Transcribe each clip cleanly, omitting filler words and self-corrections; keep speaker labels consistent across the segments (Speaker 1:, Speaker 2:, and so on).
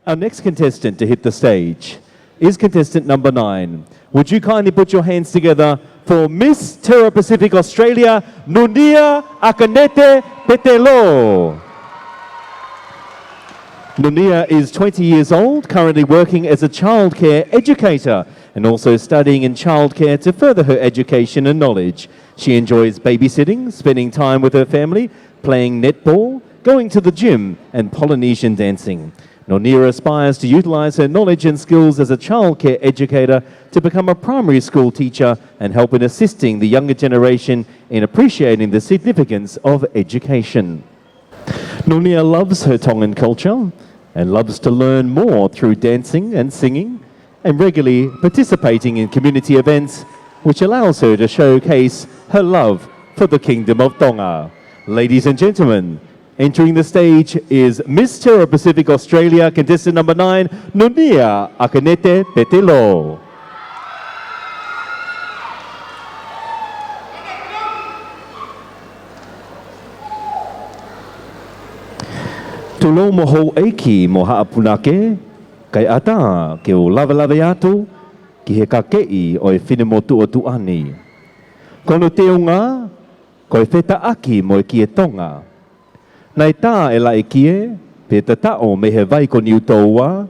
Speaker 1: Our next contestant to hit the stage is contestant number 9. Would you kindly put your hands together for Miss Terra Pacific Australia, Nunia Akanete Petelo. Nunia is 20 years old, currently working as a childcare educator and also studying in childcare to further her education and knowledge. She enjoys babysitting, spending time with her family, playing netball, going to the gym and Polynesian dancing. Nunia aspires to utilize her knowledge and skills as a childcare educator to become a primary school teacher and help in assisting the younger generation in appreciating the significance of education. Nunia loves her Tongan culture and loves to learn more through dancing and singing and regularly participating in community events, which allows her to showcase her love for the Kingdom of Tonga. Ladies and gentlemen, entering the stage is Miss Terra Pacific Australia, contestant number 9, Nunia Akanete Petelo. Tulo mo ho eiki mo haapunake, kai ata ke o lava atu, ki he kakei o e whine mo tuani. Kono te unga, ko e wheta aki mo e ki e Tonga. Nei tā e lai kie, pe te tao me he vai ko niu toua,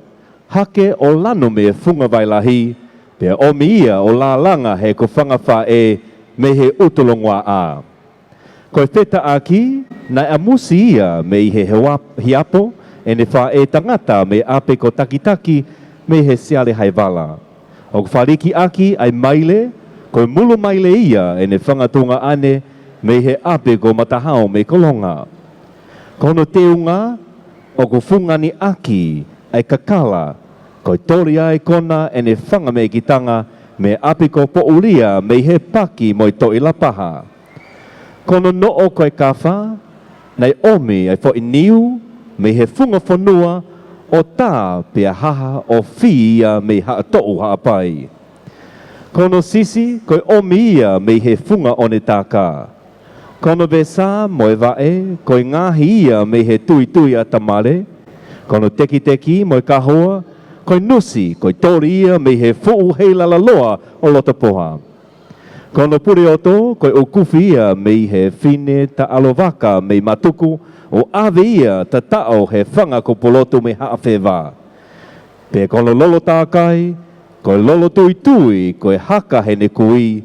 Speaker 1: hake o lano me e funga vai lahi, pe o mi ia o la langa he ko whangawha e me he utolongwa a. Ko e wheta aki, nei amusi ia me i he hiapo, e ne wha e tangata me ape ko takitaki me he seale Heilala. O ko whariki aki ai maile, ko mulu maile ia e ne whangatunga ane me he ape ko matahao me kolonga. Kono te unga, o ko fungani aki ai kakala, ko tori ai kona e ne whanga me ki tanga me api ko poulia me he paki mo i toi lapaha. Kono noo koe kawha, nei omi ai fo i niu me he funga whanua o tā pia haha o whia me haa tou haa pai. Kono sisi koe omi ia me he funga o ne tāka. Kono besa moe vae, koe ngahi ia me he tui a tamale. Kono teki moe kahoa, koe nusi, koe tori ia me he fuu Heilala loa o lotapoha. Kono pure oto, koe o kufi ia me he fine ta alovaka me matuku, o ave ia ta tao he whanga ko poloto me haawhewa. Pe kono lolo tākai, koe lolo tui, koe haka he ne kui,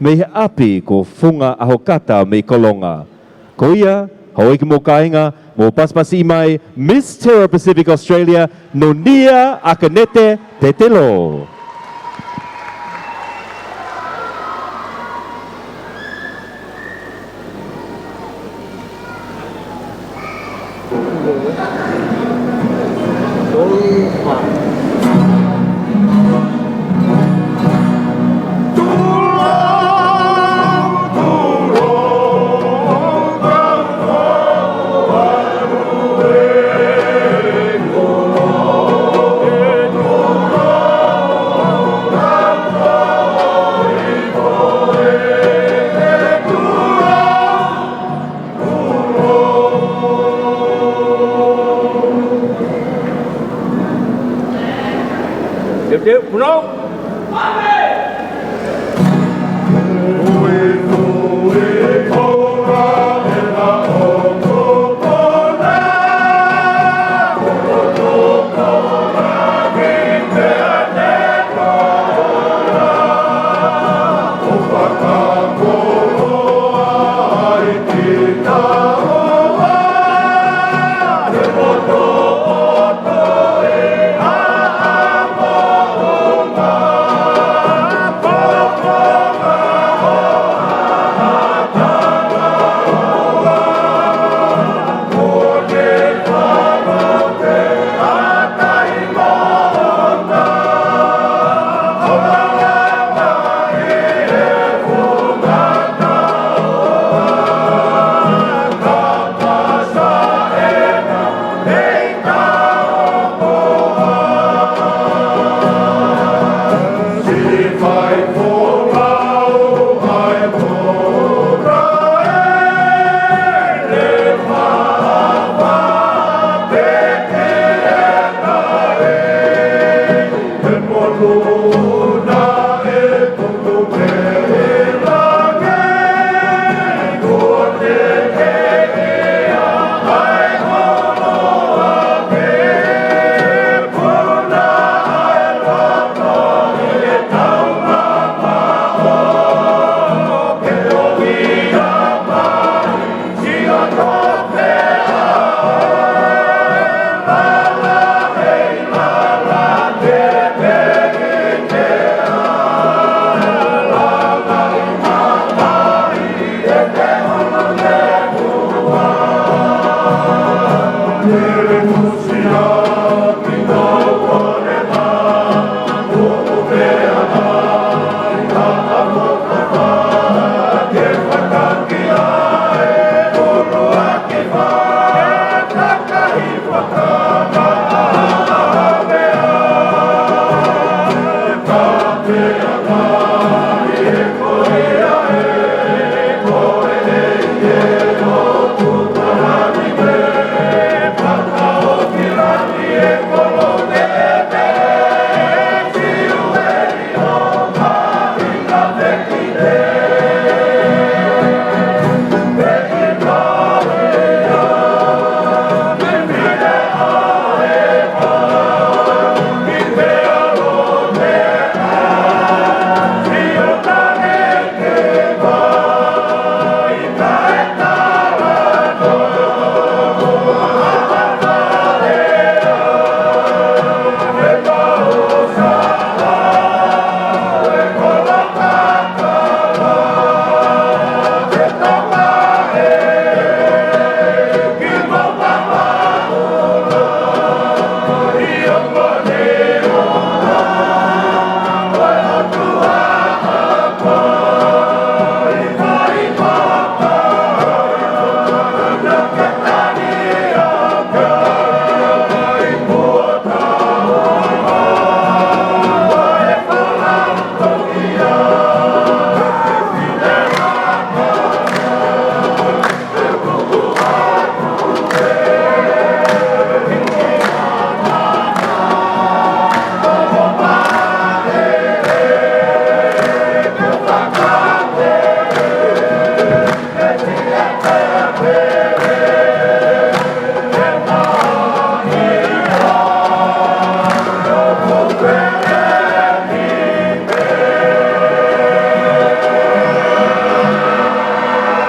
Speaker 1: me he api ko funga ahokata me kolonga. Ko ia, hoi ki mo kainga, mo paspasi mai, Miss Terra Pacific Australia, Nunia Akanete Petelo.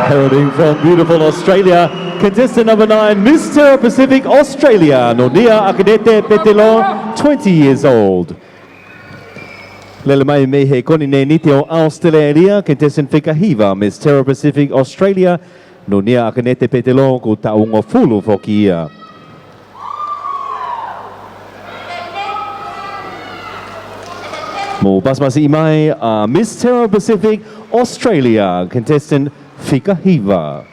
Speaker 1: Heralding from beautiful Australia, contestant number 9, Miss Terra Pacific Australia, Nunia Akanete Petelo, 20 years old. Lele mai me he koni ne nite o Australia, contestant Whikahiva, Miss Terra Pacific Australia, Nunia Akanete Petelo, ko taungo fulu foki ia. Mo pasmasi mai, Miss Terra Pacific Australia, contestant Whikahiva.